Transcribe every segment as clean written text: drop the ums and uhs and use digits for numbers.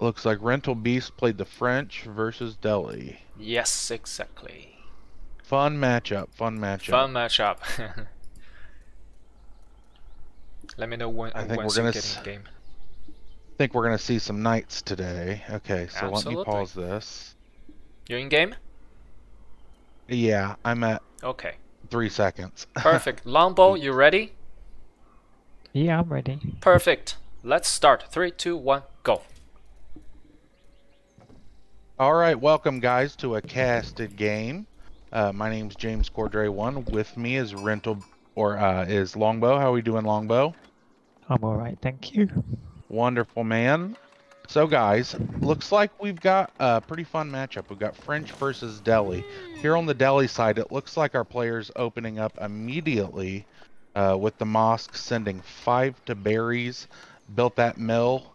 Looks like Rental Beast played the French versus Delhi. Yes, exactly. Fun matchup. Fun Fun matchup. matchup. Let me know I think we're once you gonna get in game. think we're gonna see some knights today. Okay, so let me Absolutely. pause this. You're in game? Yeah, I'm at Okay. 3 seconds. Perfect. Longbow, you ready? Yeah, I'm ready. Perfect. Let's start. 3, 2, 1, go. All right, welcome guys to a casted game. My name's James Cordray1. With me is is Longbow. How are we doing, Longbow? I'm alright, thank you. Wonderful, man. So guys, looks like we've got a pretty fun matchup. We've got French versus Delhi. Here on the Delhi side, it looks like our players opening up immediately with the mosque sending 5 to berries, built that mill.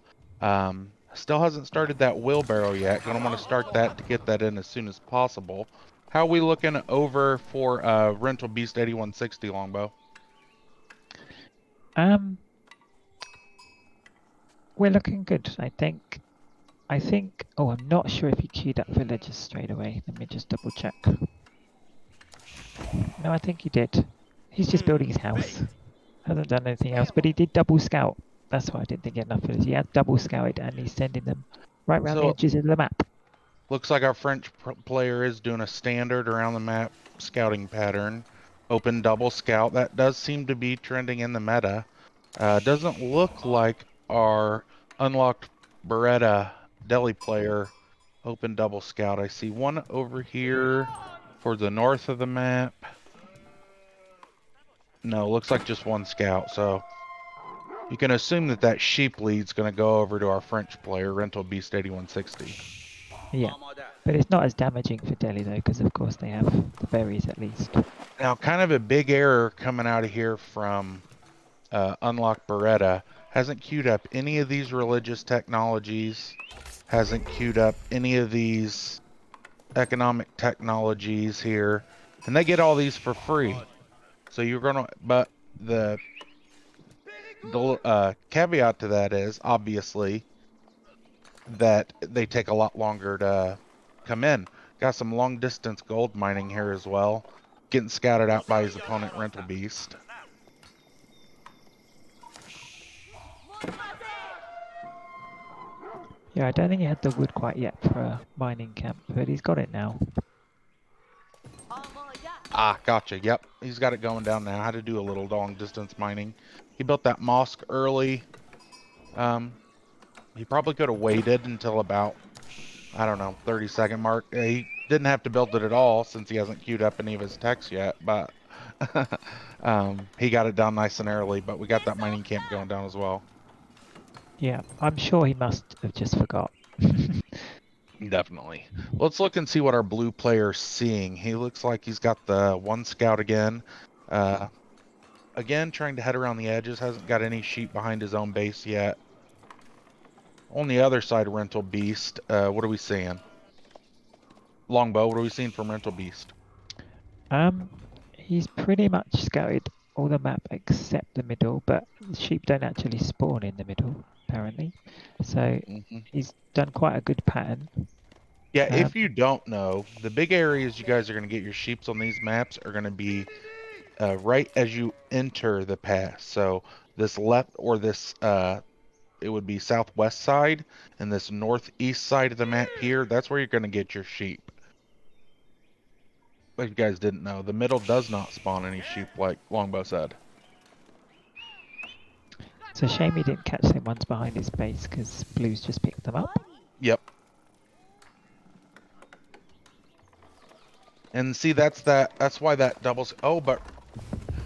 Still hasn't started that wheelbarrow yet. Gonna want to start that to get that in as soon as possible. How are we looking over for Rental Beast 8160, Longbow? Um, we're looking good, I think. Oh, I'm not sure if he queued up villagers straight away. Let me just double check. No, I think he did. He's just building his house. Hasn't done anything else, but he did double scout. That's why I didn't think enough villagers. He had double scouted and he's sending them right around the So edges of the map. looks like our French player is doing a standard around the map scouting pattern. Open double scout. That does seem to be trending in the meta. Doesn't look like our unlocked Beretta Delhi player open double scout. I see one over here for the north of the map. No, looks like just one scout. So you can assume that that sheep lead's going to go over to our French player, Rental Beast 8160. Yeah, but it's not as damaging for Delhi though, because of course they have the berries at least. Now, kind of a big error coming out of here from Unlocked Beretta. Hasn't queued up any of these religious technologies. Hasn't queued up any of these economic technologies here. And they get all these for free. So you're going to, but the caveat to that is obviously that they take a lot longer to come in. Got some long distance gold mining here as well. Getting scouted out by his opponent, Rental Beast. Yeah, I don't think he had the wood quite yet for a mining camp, but he's got it now. Ah, gotcha. Yep, he's got it going down now. How to do a little long distance mining. He built that mosque early. He probably could have waited until about, I don't know, 30-second mark. He didn't have to build it at all since he hasn't queued up any of his techs yet, but he got it done nice and early, but we got that mining camp going down as well. Yeah, I'm sure he must have just forgot. Definitely. Let's look and see what our blue player's seeing. He looks like he's got the one scout again. Again, trying to head around the edges. Hasn't got any sheep behind his own base yet. On the other side, Rental Beast. What are we seeing? Longbow, what are we seeing from Rental Beast? He's pretty much scouted all the map except the middle, but the sheep don't actually spawn in the middle, apparently. So he's done quite a good pattern. Yeah, if you don't know, the big areas you guys are going to get your sheeps on these maps are going to be right as you enter the pass. So this left or this, it would be southwest side, and this northeast side of the map here, that's where you're going to get your sheep. Like you guys didn't know, the middle does not spawn any sheep, like Longbow said. It's a shame he didn't catch them ones behind his base because Blues just picked them up. Yep. And see, that's why that doubles. Oh, but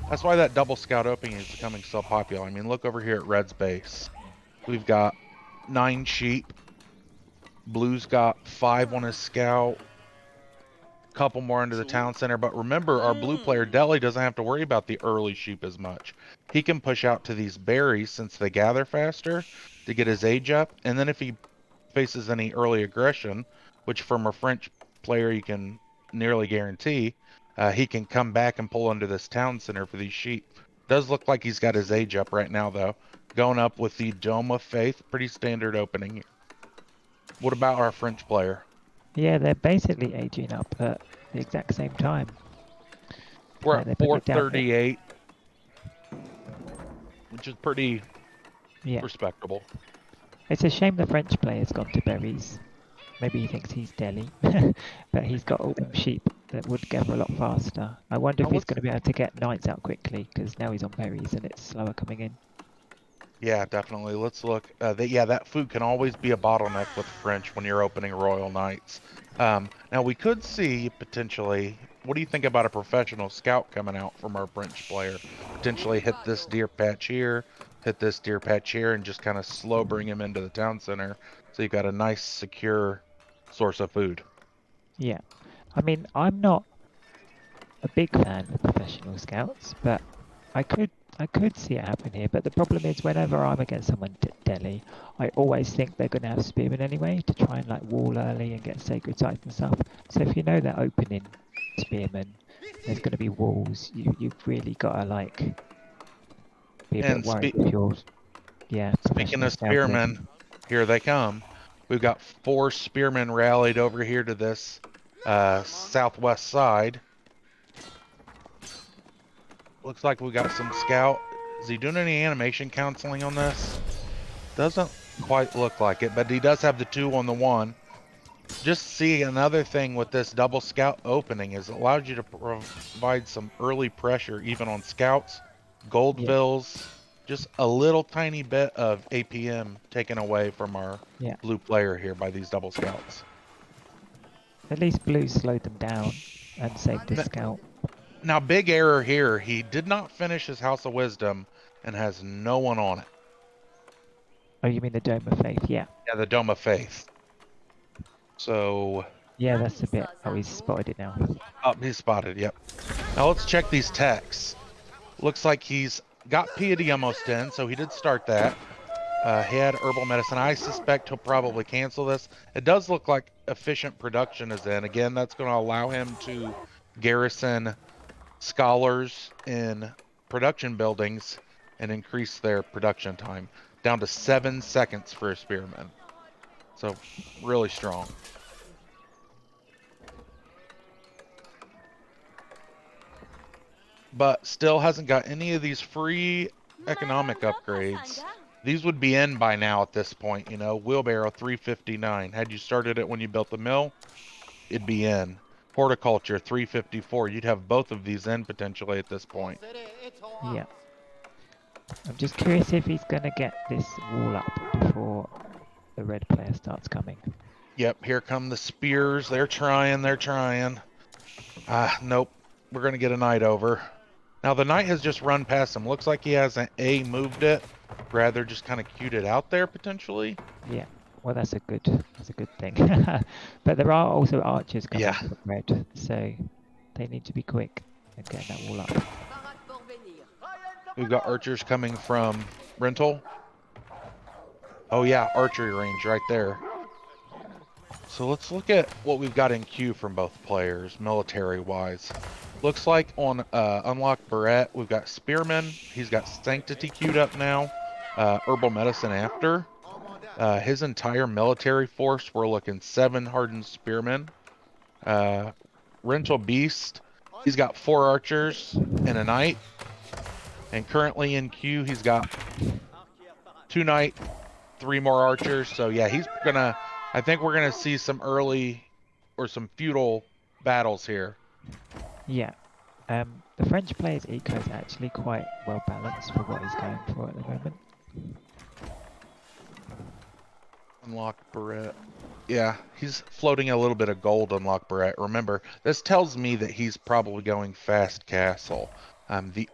that's why that double scout opening is becoming so popular. I mean, look over here at Red's base. We've got 9 sheep. Blue's got 5 on his scout. Couple more into the town center. But remember, our blue player Delhi doesn't have to worry about the early sheep as much. He can push out to these berries since they gather faster to get his age up. And then if he faces any early aggression, which from a French player you can nearly guarantee, he can come back and pull under this town center for these sheep. Does look like he's got his age up right now, though. going up with the Dome of Faith. Pretty standard opening here. What about our French player? Yeah, they're basically aging up at the exact same time. We're They at put it down. 438, which is pretty Yeah, respectable. it's a shame the French player's gone to berries. Maybe he thinks he's Delhi, but he's got all them sheep that would gather a lot faster. I wonder Now if he's let's going to be able to get knights out quickly because now he's on berries and it's slower coming in. Yeah, definitely. Let's look. Yeah, that food can always be a bottleneck with French when you're opening Royal Knights. Now, we could see potentially, what do you think about a professional scout coming out from our French player? Potentially hit this deer patch here, hit this deer patch here, and just kind of slow bring him into the town center. So you've got a nice, secure source of food. Yeah, I mean, I'm not a big fan of professional scouts, but I could see it happen here. But the problem is, whenever I'm against someone Delhi, I always think they're going to have spearmen anyway to try and like wall early and get sacred sites and stuff. So if you know they're opening spearmen, there's going to be walls. You've really got to like be a bit And worried if you're speaking professional of spearmen, scouting. here they come. We've got 4 spearmen rallied over here to this southwest side. Looks like we got some scout. Is he doing any animation counseling on this? Doesn't quite look like it, but he does have the 2 on the 1. Just see another thing with this double scout opening is it allows you to provide some early pressure even on scouts, gold Yeah, fills, just a little tiny bit of APM taken away from our yeah. blue player here by these double scouts. At least blue slowed them down and saved the scout. Now, big error here. He did not finish his House of Wisdom and has no one on it. Oh, you mean the Dome of Faith? Yeah. Yeah, the Dome of Faith. So, Yeah, that's a bit. Oh, he's spotted it now. oh, he's spotted, yep. Now let's check these techs. Looks like he's got piety almost in, so he did start that. He had herbal medicine. I suspect he'll probably cancel this. It does look like efficient production is in. Again, that's going to allow him to garrison scholars in production buildings and increase their production time down to 7 seconds for a spearman. So really strong. But still hasn't got any of these free economic upgrades. These would be in by now at this point, you know. Wheelbarrow 359. Had you started it when you built the mill, it'd be in. Horticulture 354. You'd have both of these in potentially at this point. Yeah. I'm just curious if he's going to get this wall up before the red player starts coming. Yep, here come the spears. They're trying. Nope. We're going to get a knight over. Now, the knight has just run past him. Looks like he hasn't moved it. Rather just kind of queued it out there, potentially. Yeah. Well, that's a good thing. But there are also archers coming Yeah. to the red, so they need to be quick and getting that wall up. We've got archers coming from Rental. Oh, yeah, archery range right there. So let's look at what we've got in queue from both players, military-wise. Looks like on Unlocked Beret, we've got Spearman. He's got Sanctity queued up now. Herbal Medicine after. His entire military force, we're looking 7 hardened Spearmen. Rental Beast, he's got 4 archers and a knight. And currently in queue, he's got 2 knight, 3 more archers. So yeah, I think we're gonna see some early or some feudal battles here. Yeah. The French player's eco is actually quite well balanced for what he's going for at the moment. Unlocked Beret. Yeah, he's floating a little bit of gold Unlocked Beret. Remember, this tells me that he's probably going fast castle.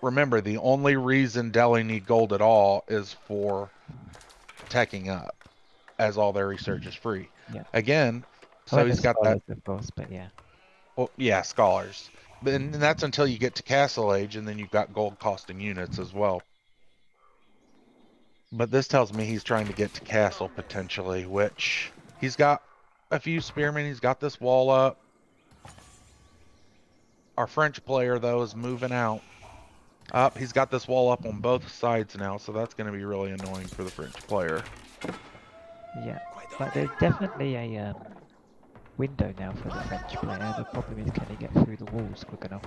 Remember, the only reason Delhi need gold at all is for teching up, as all their research is free. Yeah. Again, Oh, so and the he's got that. scholars, of course, but yeah. Well, yeah, scholars. And that's until you get to Castle Age, and then you've got gold costing units as well. But this tells me he's trying to get to Castle potentially, which he's got a few spearmen. He's got this wall up. Our French player, though, is moving out. Up, he's got this wall up on both sides now, so that's going to be really annoying for the French player. Yeah, like there's definitely a window now for the French player. The problem is, can he get through the walls quick enough?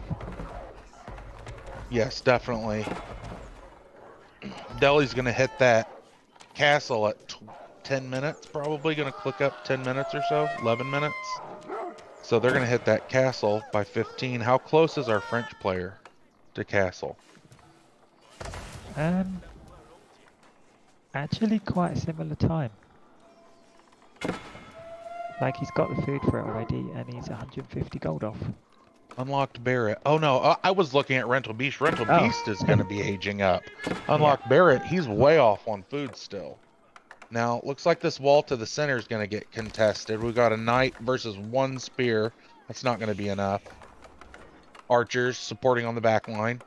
Yes, definitely. Delhi's going to hit that castle at 10 minutes, probably going to click up 10 minutes or so, 11 minutes. So they're going to hit that castle by 15. How close is our French player to castle? Actually quite a similar time. Like he's got the food for it already, and he's 150 gold off. Unlocked Barrett. Oh no, I was looking at Rental Beast. Rental Oh. Beast is going to be aging up. Yeah. Unlocked Barrett, he's way off on food still. Now, looks like this wall to the center is going to get contested. We got a knight versus one spear. That's not going to be enough. Archers supporting on the back line.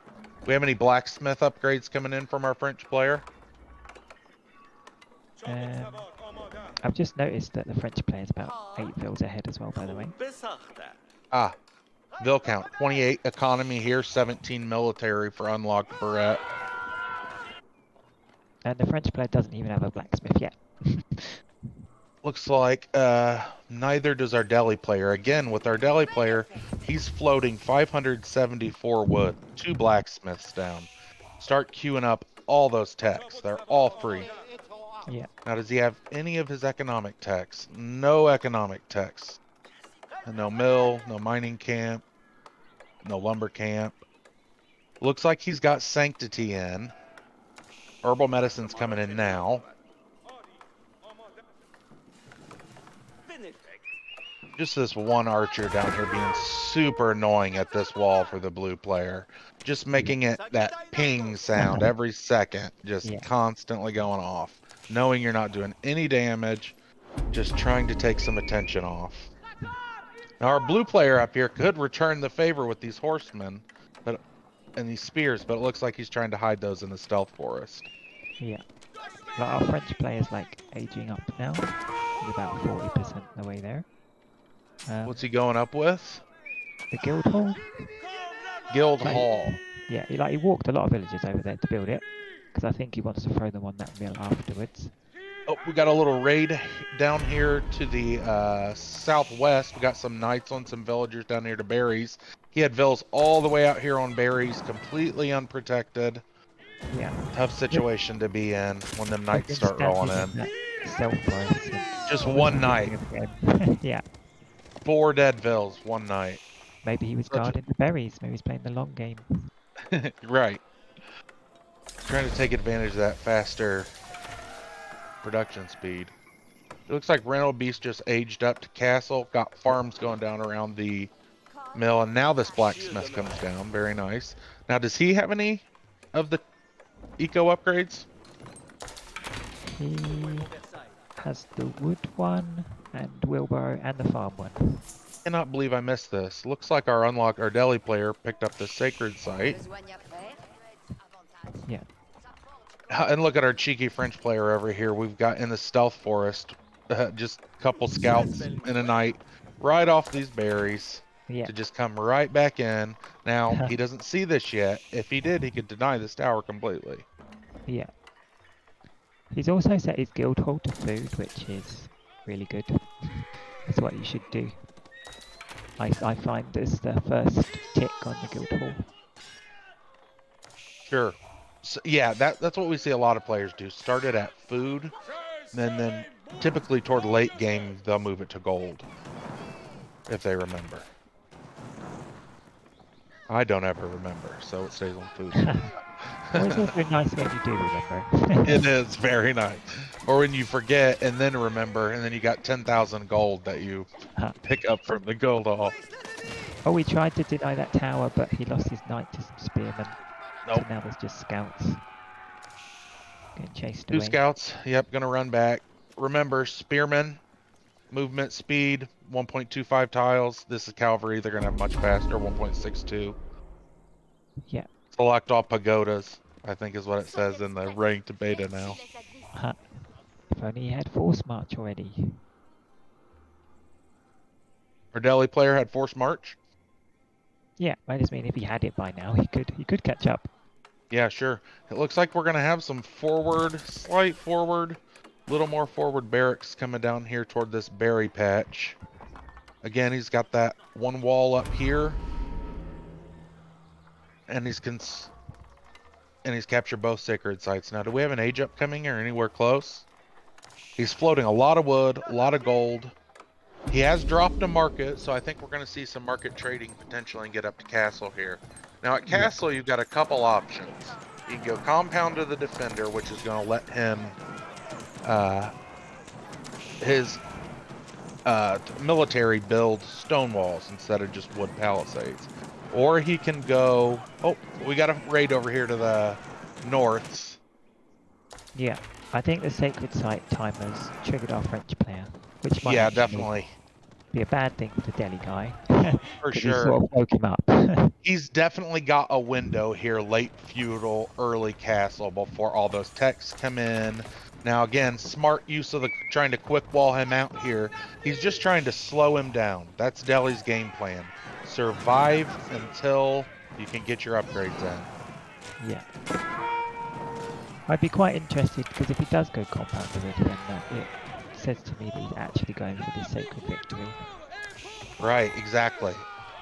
We have any blacksmith upgrades coming in from our French player? I've just noticed that the French player is about 8 vils ahead as well, by the way. Ah, Vil count. 28 economy here, 17 military for unlocked Barrett. And the French player doesn't even have a blacksmith yet. Looks like neither does our deli player. Again, with our deli player, he's floating 574 wood, 2 blacksmiths down. Start queuing up all those techs. They're all free. Yeah. Now, does he have any of his economic techs? No economic techs. No mill, no mining camp, no lumber camp. Looks like he's got sanctity in. Herbal medicine's coming in now. Just this one archer down here being super annoying at this wall for the blue player. Just making it that ping sound every second, just constantly going off. Knowing you're not doing any damage, just trying to take some attention off. Now our blue player up here could return the favor with these horsemen and these spears, but it looks like he's trying to hide those in the stealth forest. Yeah. Like our French player's like aging up now. He's about 40% the way there. What's he going up with? The guild hall. Guild hall. Yeah, he walked a lot of villages over there to build it, because I think he wants to throw them on that mill afterwards. Oh, we got a little raid down here to the southwest. We got some knights on some villagers down here to berries. He had vills all the way out here on berries, completely unprotected. Yeah. Tough situation to be in when them knights start rolling in. Just one night. Yeah. 4 dead vills, one night. Maybe he was guarding the berries. Maybe he's playing the long game. Right. Trying to take advantage of that faster production speed. It looks like Rental Beast just aged up to castle, got farms going down around the mill, and now this blacksmith comes down. Very nice. Now, does he have any of the eco upgrades? He has the wood one, and wheelbarrow, and the farm one. I cannot believe I missed this. Looks like our deli player picked up the sacred site. Yeah. And look at our cheeky French player over here. We've got in the stealth forest just a couple scouts in a night right off these berries to just come right back in. Now, he doesn't see this yet. If he did, he could deny this tower completely. Yeah. He's also set his guild hall to food, which is really good. That's what you should do. I find this the first tick on the guild hall. Sure. So, yeah, that's what we see a lot of players do. Start it at food, and then typically toward late game, they'll move it to gold. If they remember. I don't ever remember, so it stays on food. Well, it's also nice when you do remember. It is very nice. Or when you forget and then remember, and then you got 10,000 gold that you pick up from the gold hall. Oh, we tried to deny that tower, but he lost his knight to some spearmen. Nope. So now there's just scouts. Getting chased 2 away. scouts. Yep, gonna run back. Remember, spearmen, movement speed, 1.25 tiles. This is cavalry. They're gonna have much faster, 1.62. Yeah. Select all pagodas, I think is what it says in the ranked beta now. If only he had force march already. Our deli player had force march? Yeah, I just mean if he had it by now, he could catch up. Yeah, sure. It looks like we're going to have some forward, slight forward, little more forward barracks coming down here toward this berry patch. Again, he's got that one wall up here, and he's captured both sacred sites. Now, do we have an age up coming or anywhere close? He's floating a lot of wood, a lot of gold. He has dropped a market, so I think we're going to see some market trading potentially and get up to castle here. Now, at castle, you've got a couple options. You can go compound to the defender, which is going to let him his military build stone walls instead of just wood palisades. Or he can go... Oh, we got a raid over here to the north. Yeah, I think the sacred site timers triggered our French player, which might Yeah, actually definitely. be a bad thing for the Delhi guy. For Because he sure. sort of woke him up. He's definitely got a window here, late feudal, early castle, before all those techs come in. Now, again, smart use of trying to quick wall him out here. He's just trying to slow him down. That's Delhi's game plan. Survive until you can get your upgrades in. Yeah. I'd be quite interested because if he does go compound to the defender, it says to me that he's actually going for this sacred victory. Right, exactly.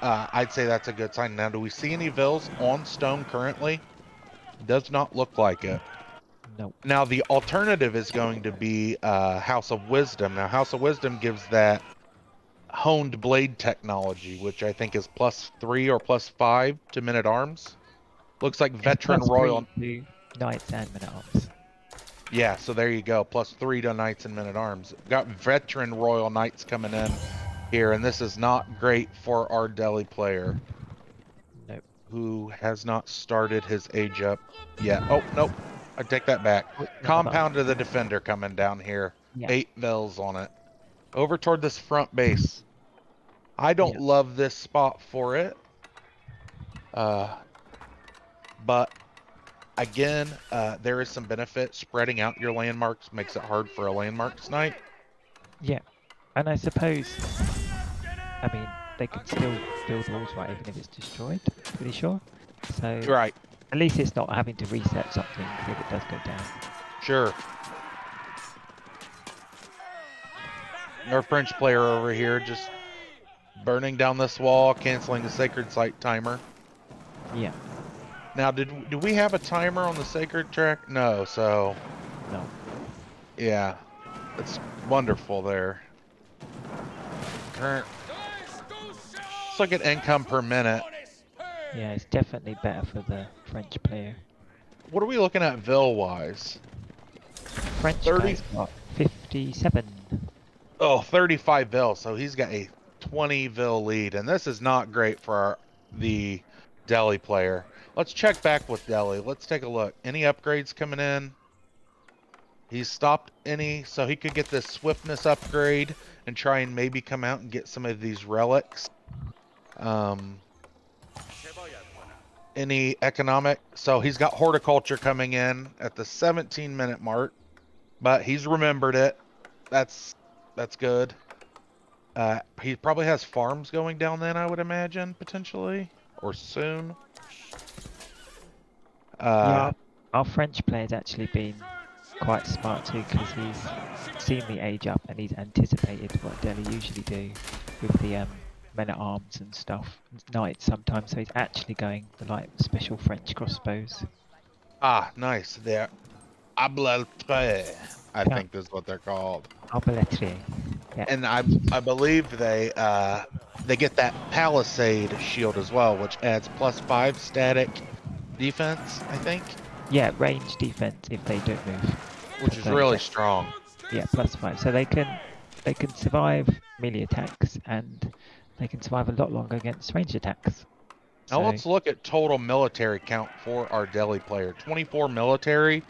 I'd say that's a good sign. Now, do we see any vills on stone currently? Does not look like it. Nope. Now, the alternative is going to be House of Wisdom. Now, House of Wisdom gives that honed blade technology, which I think is +3 or +5 to men at arms. Looks like It's veteran plus royal. 3 to knights and men at arms. Yeah, so there you go. +3 to knights and men at arms. Got veteran royal knights coming in here, and this is not great for our Delhi player. Nope. Who has not started his age up yet. Oh, nope. I take that back. Compound to the defender coming down here. Yeah. 8 vills on it. Over toward this front base. I don't love this spot for it. But again, there is some benefit. Spreading out your landmarks makes it hard for a landmark snipe. Yeah. And I suppose, I mean, they can still build walls right even if it's destroyed, pretty sure. So Right. at least it's not having to reset something if it does go down. Sure. Our French player over here just burning down this wall, canceling the sacred site timer. Yeah. Now, do we have a timer on the sacred track? No, so... No. Yeah. That's wonderful there. Current... Let's look at income per minute. Yeah, it's definitely better for the French player. What are we looking at Ville-wise? French 30? guy's got 57. Oh, 35 Ville, so he's got a 20 Ville lead, and this is not great for the Delhi player. Let's check back with Delhi. Let's take a look. Any upgrades coming in? He's stopped any, so he could get this swiftness upgrade and try and maybe come out and get some of these relics. Any economic? So he's got horticulture coming in at the 17-minute mark, but he's remembered it. That's good. He probably has farms going down then, I would imagine, potentially, or soon. Yeah, our French player's actually been quite smart too because he's seen the age up and he's anticipated what Delhi usually do with the men at arms and stuff, knights sometimes. So he's actually going for like special French crossbows. Ah, nice. They're Abletre, I Yeah. think is what they're called. Arbaletier. Yeah. And I believe they get that palisade shield as well, which adds +5 static defense, I think. Yeah, range defense if they don't move. Which is really strong. Yeah, +5. So they can survive melee attacks and they can survive a lot longer against range attacks. Now let's look at total military count for our Delhi player. 24 military.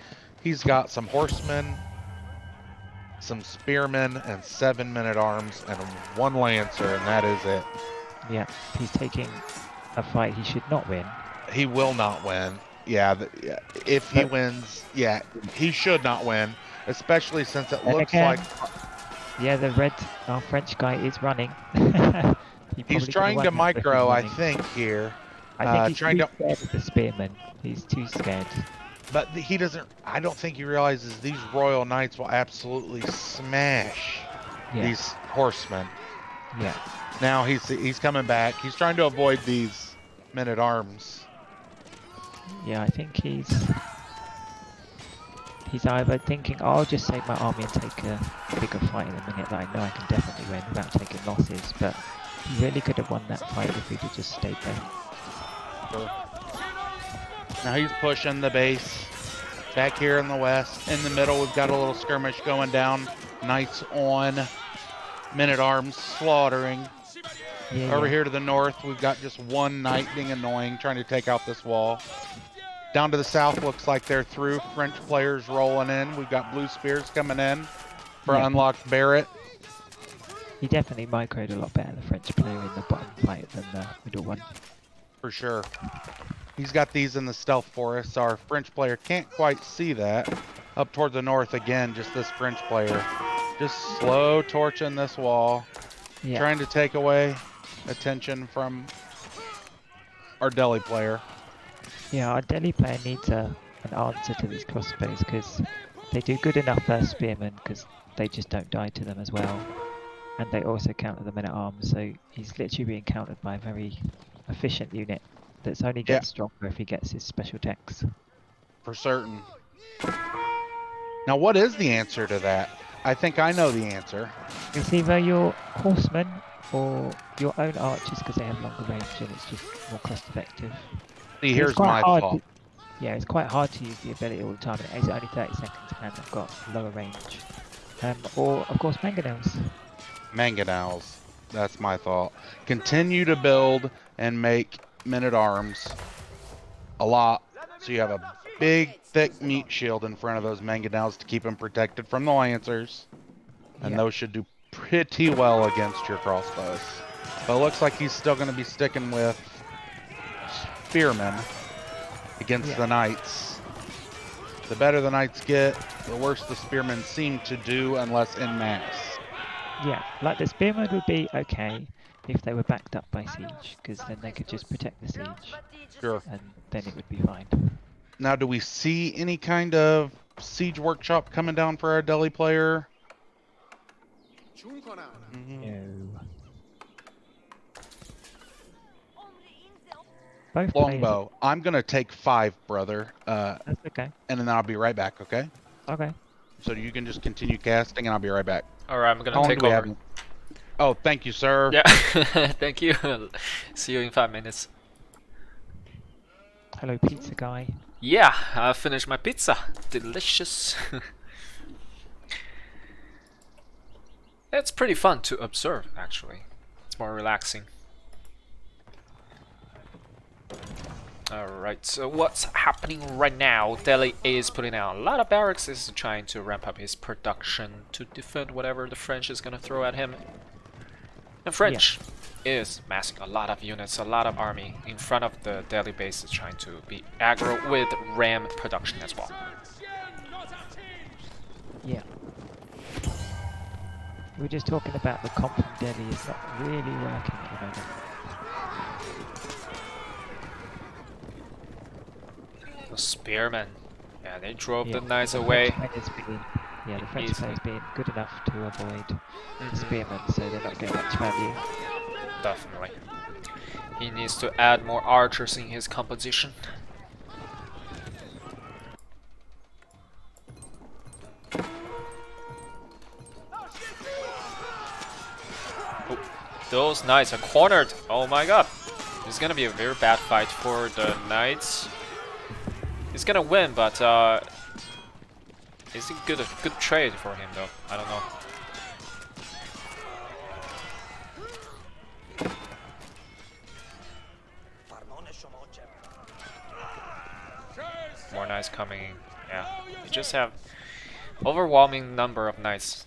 He's got some horsemen, some spearmen, and 7 men at arms, and 1 lancer, and that is it. Yeah, he's taking a fight he should not win. He will not win. Yeah, if he wins, yeah, he should not win, especially since it looks like... Yeah, our French guy is running. He's trying to micro, I think, here. I think he's trying too to, scared of the spearman. He's too scared. but he doesn't. I don't think he realizes these Royal Knights will absolutely smash Yeah. these horsemen. Yeah. Now he's coming back. He's trying to avoid these men-at-arms. Yeah, I think he's either thinking, oh, I'll just save my army and take a bigger fight in a minute that I know I can definitely win without taking losses, but he really could have won that fight if he'd have just stayed there. Sure. Now he's pushing the base. Back here in the west. In the middle, we've got a little skirmish going down. Knights on. Men-at-arms slaughtering. Yeah, Over yeah. here to the north, we've got just one knight being annoying, trying to take out this wall. Down to the south, looks like they're through. French players rolling in. We've got blue spears coming in for Yeah. Unlocked Barrett. He definitely microed a lot better, the French player in the bottom fight than the middle one. For sure. He's got these in the stealth forest, so our French player can't quite see that. Up toward the north again, just this French player. Just slow torching this wall. Yeah. Trying to take away attention from our Delhi player. Yeah, our Delhi player needs an answer to these crossbows because they do good enough first spearmen because they just don't die to them as well. And they also counter the men-at-arms, so he's literally being countered by a very efficient unit that's only gets stronger if he gets his special techs. For certain. Now, what is the answer to that? I think I know the answer. It's either your horsemen or your own archers because they have longer range and it's just more cost effective. See, here's my thought. Yeah, it's quite hard to use the ability all the time, and it's only 30 seconds and I've got lower range. Or, of course, mangonels. Mangonels. That's my thought. Continue to build and make men-at-arms a lot, so you have a big, thick meat shield in front of those mangonels to keep them protected from the lancers. And those should do pretty well against your crossbows. But it looks like he's still going to be sticking with spearmen against the knights. The better the knights get, the worse the spearmen seem to do unless in mass. Yeah, like the spearmen would be okay if they were backed up by siege, because then they could just protect the siege. Sure. And then it would be fine. Now, do we see any kind of siege workshop coming down for our Delhi player? No. Both Longbow. I'm going to take 5, brother. That's okay. And then I'll be right back, okay? Okay. So you can just continue casting and I'll be right back. Alright, I'm How gonna long take do we over. have? Oh, thank you, sir. Yeah, thank you. See you in 5 minutes. Hello, pizza guy. Yeah, I finished my pizza. Delicious. It's pretty fun to observe, actually. It's more relaxing. Alright, so what's happening right now? Delhi is putting out a lot of barracks. Is trying to ramp up his production to defend whatever the French is gonna throw at him. And French is massing a lot of units, a lot of army in front of the Delhi base, is trying to be aggro with ram production as well. Yeah. We were just talking about the comp from Delhi is not really working at the moment. The spearmen. Yeah, they drove the Yeah, knights the away. The French Easily. players being good enough to avoid the spearmen, so they're not getting much value. Definitely. He needs to add more archers in his composition. Oh, those knights are cornered. Oh my god. This is gonna be a very bad fight for the knights. He's gonna win, but is it a good trade for him though? I don't know. More knights coming. Yeah, you just have overwhelming number of knights.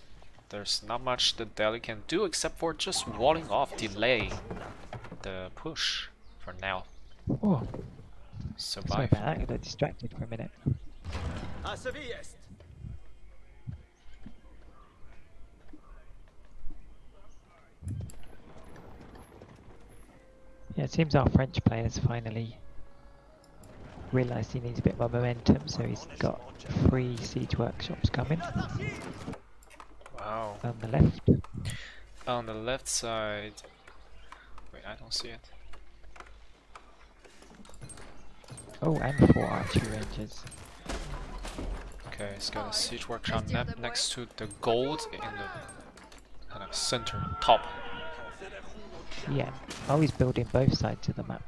There's not much that Delhi can do except for just walling off, delay the push for now. Oh, sorry Survive. about that, I got distracted for a minute. Yeah, Yeah, it seems our French players finally realised he needs a bit more momentum, so he's got 3 siege workshops coming Wow. on the left. On the left side. Wait, I don't see it. Oh, and 4 archery rangers. Okay, it's got a siege workshop next to the gold in the kind of center top. Yeah. Oh, he's building both sides of the map.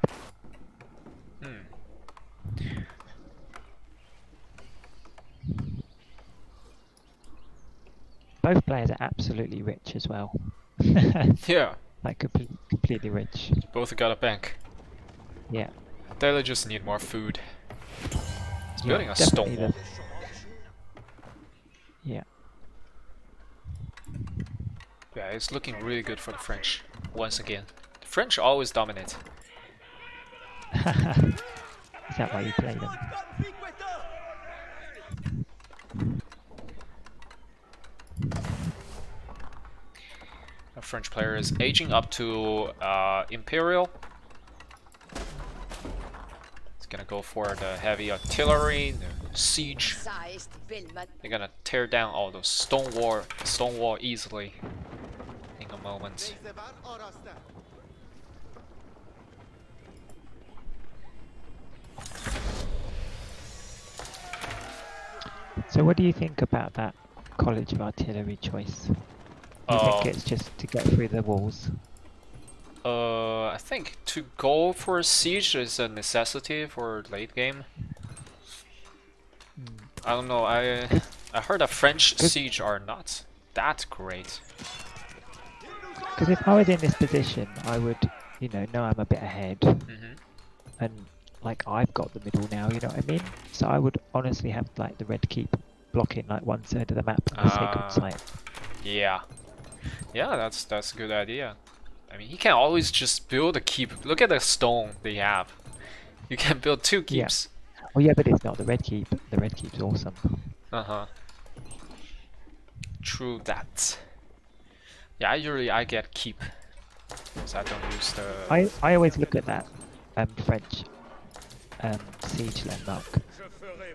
Both players are absolutely rich as well. Yeah, Like completely rich. both got a bank. Yeah. They just need more food. He's Yeah, building a definitely stone wall. Yeah. Yeah, it's looking really good for the French. Once again, the French always dominate. Is that why you play them? A French player is aging up to Imperial. He's gonna go for the heavy artillery, the siege. They're gonna tear down all those stone wall easily in a moment. So what do you think about that College of Artillery choice? Do you think it's just to get through the walls? I think to go for a siege is a necessity for late game. I don't know. I heard that French siege are not that great. Because if I was in this position, I would, you know I'm a bit ahead, and like I've got the middle now. You know what I mean? So I would honestly have like the red keep blocking like one side of the map and the sacred site. Yeah, yeah, that's a good idea. I mean, he can always just build a keep. Look at the stone they have. You can build 2 keeps. Yeah. Oh yeah, but it's not the red keep. The red keep's awesome. True that. Yeah, I get keep. So I don't use the... I always look at that French siege landmark,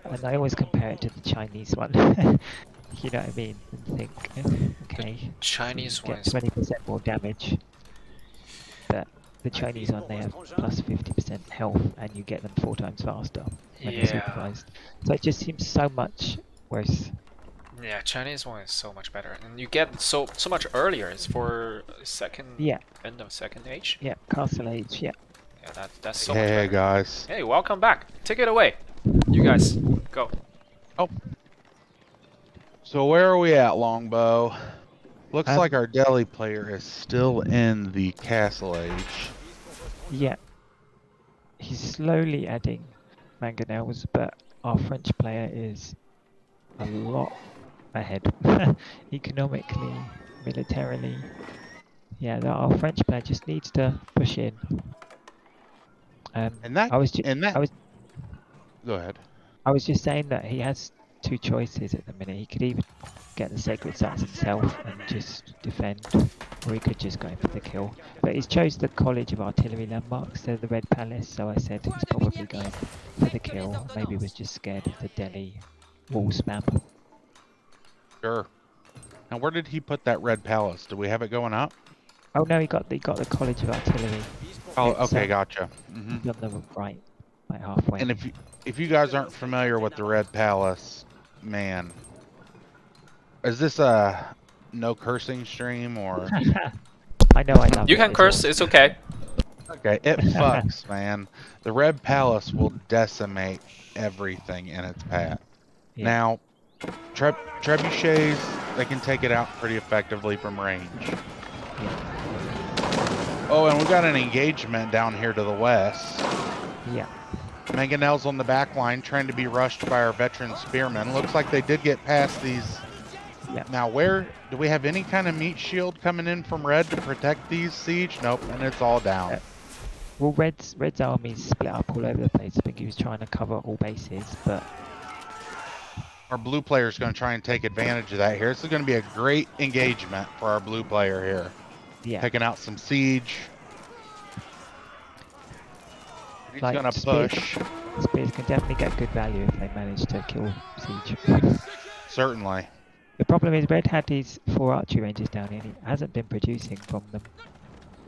and I always compare it to the Chinese one. You know what I mean? And think, okay, the Chinese one get is 20% more damage, but the Chinese one, they have plus 50% health, and you get them 4 times faster when they're supervised. So it just seems so much worse. Yeah, Chinese one is so much better, and you get so much earlier. It's for end of second age. Yeah, castle age. Yeah. Yeah, that's so much better. Hey guys. Hey, welcome back. Take it away. You guys go. Oh. So where are we at, Longbow? Looks like our Delhi player is still in the castle age. Yeah. He's slowly adding mangonels, but our French player is a lot ahead. Economically, militarily. Yeah, our French player just needs to push in. Go ahead. I was just saying that he has 2 choices at the minute. He could either get the sacred sites himself and just defend, or he could just go for the kill. But he's chose the College of Artillery landmarks, so the Red Palace, so I said he's probably going for the kill. Maybe was just scared of the Delhi wall spam. Sure. Now where did he put that Red Palace? Do we have it going up? Oh no, he got the College of Artillery. Oh, okay, gotcha. On the right, like halfway. And if you guys aren't familiar with the Red Palace, man, is this a no cursing stream or? I know I love it. You can curse. It's okay. Okay, it fucks, man. The Red Palace will decimate everything in its path. Yeah. Now, trebuchets, they can take it out pretty effectively from range. Yeah. Oh, and we got an engagement down here to the west. Yeah. Mangonels on the back line trying to be rushed by our veteran spearmen. Looks like they did get past these. Yeah. Now, where do we have any kind of meat shield coming in from red to protect these siege? Nope, and it's all down. Well, Red's army's split up all over the place. I think he was trying to cover all bases, but our blue player is going to try and take advantage of that here. This is going to be a great engagement for our blue player here. Yeah. Picking out some siege. He's like gonna push. Spears can definitely get good value if they manage to kill Siege. Certainly. The problem is Red had his 4 archery ranges down here and he hasn't been producing from them.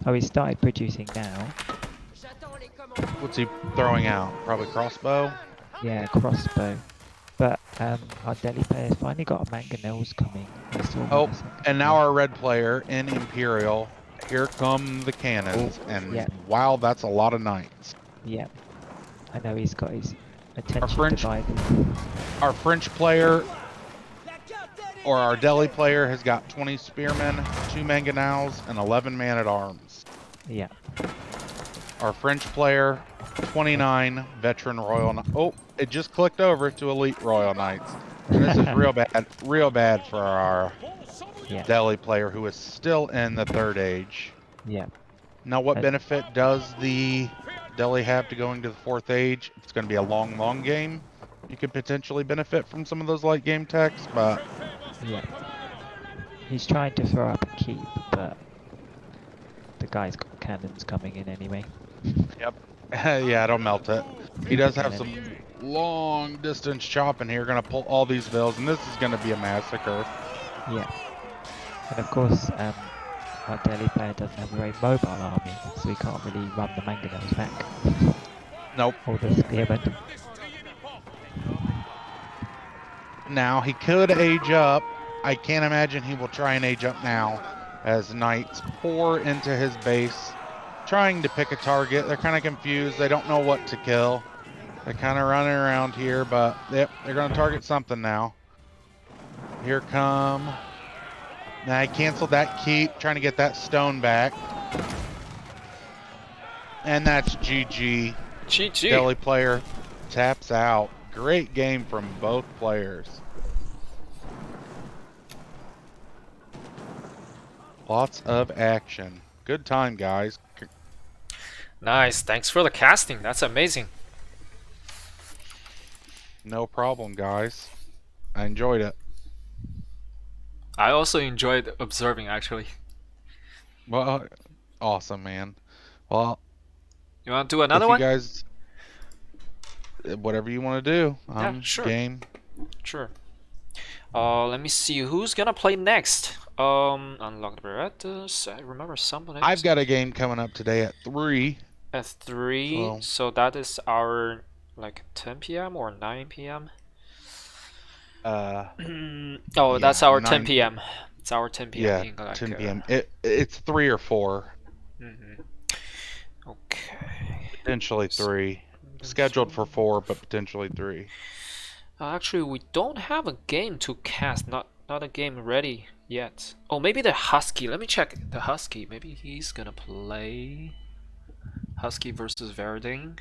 Oh, he started producing now. What's he throwing out? Probably crossbow? Yeah, crossbow. But our Delhi player's finally got a mangonels coming. I saw one Oh, a second and now ago. our red player in Imperial. Here come the cannons. Oh, And yeah, wow, that's a lot of knights. yeah. I know he's got his Our attention French divided. our French player or our Delhi player has got 20 spearmen, 2 mangonels, and 11 man-at-arms. Yeah. Our French player, 29 veteran royal. Oh, it just clicked over to elite royal knights. And this is real bad for our Yeah, Delhi player who is still in the 3rd age. yeah. Now, what Uh, benefit does the Delhi have to going to the 4th age? It's going to be a long game. You could potentially benefit from some of those late game techs, but yeah. He's trying to throw up a keep, but the guy's got cannons coming in anyway. yep, yeah, it'll melt it. He Super does have cannon. some long distance chopping here. Going to pull all these vills, and this is going to be a massacre. Yeah. And of course, our Delhi player doesn't have a very mobile army, so he can't really run the mangonels back. Nope. Or the spearmen. Now, he could age up. I can't imagine he will try and age up now as knights pour into his base, trying to pick a target. They're kind of confused. They don't know what to kill. They're kind of running around here, but yep, they're going to target something now. Here come. Now, I canceled that keep, trying to get that stone back. And that's GG. GG. Delhi player taps out. Great game from both players. Lots of action. Good time, guys. Nice. Thanks for the casting. That's amazing. No problem, guys. I enjoyed it. I also enjoyed observing, actually. Well, awesome, man. Well, You want to do if another you one? guys, whatever you want to do, Yeah, I'm sure. game. Sure. Let me see who's gonna play next. UnlockedBeret17. I remember someone else. I've got a game coming up today at 3. At 3, So, so that is our like 10 p.m. or 9 p.m. uh, Oh, yeah, that's our 10 9, p.m. It's our 10 p.m. yeah, in like 10 p.m. It's 3 or 4. Okay. Potentially 3. Scheduled for 4, but potentially 3. Actually, we don't have a game to cast. Not a game ready yet. Oh, maybe the Husky. Let me check the Husky. Maybe he's gonna play Husky versus Verdane.